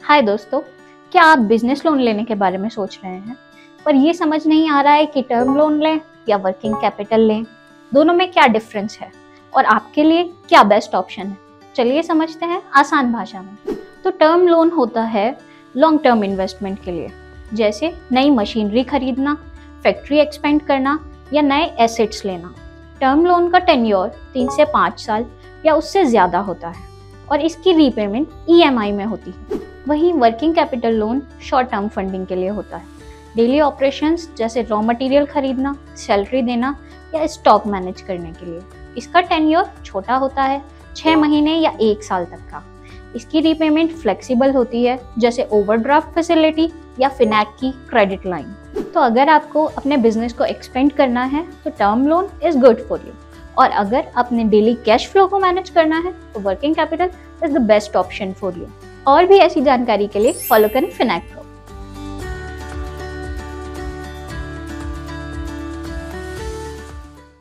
हाय दोस्तों, क्या आप बिजनेस लोन लेने के बारे में सोच रहे हैं पर ये समझ नहीं आ रहा है कि टर्म लोन लें या वर्किंग कैपिटल लें? दोनों में क्या डिफरेंस है और आपके लिए क्या बेस्ट ऑप्शन है? चलिए समझते हैं आसान भाषा में। तो टर्म लोन होता है लॉन्ग टर्म इन्वेस्टमेंट के लिए, जैसे नई मशीनरी खरीदना, फैक्ट्री एक्सपेंड करना या नए एसेट्स लेना। टर्म लोन का टेन्योर 3 से 5 साल या उससे ज़्यादा होता है और इसकी रीपेमेंट EMI में होती है। वहीं working capital loan short term funding के लिए होता है, डेली ऑपरेशंस जैसे रॉ मटेरियल खरीदना, सैलरी देना या स्टॉक मैनेज करने के लिए। इसका टेन्योर छोटा होता है, 6 महीने या 1 साल तक का। इसकी रीपेमेंट फ्लेक्सिबल होती है, जैसे ओवरड्राफ्ट फैसिलिटी या फिनैक की क्रेडिट लाइन। तो अगर आपको अपने बिजनेस को एक्सपेंड करना है तो term loan is good for you, और अगर अपने डेली कैश फ्लो को मैनेज करना है तो working capital is the best option for you. और भी ऐसी जानकारी के लिए फॉलो करें फिनैक को।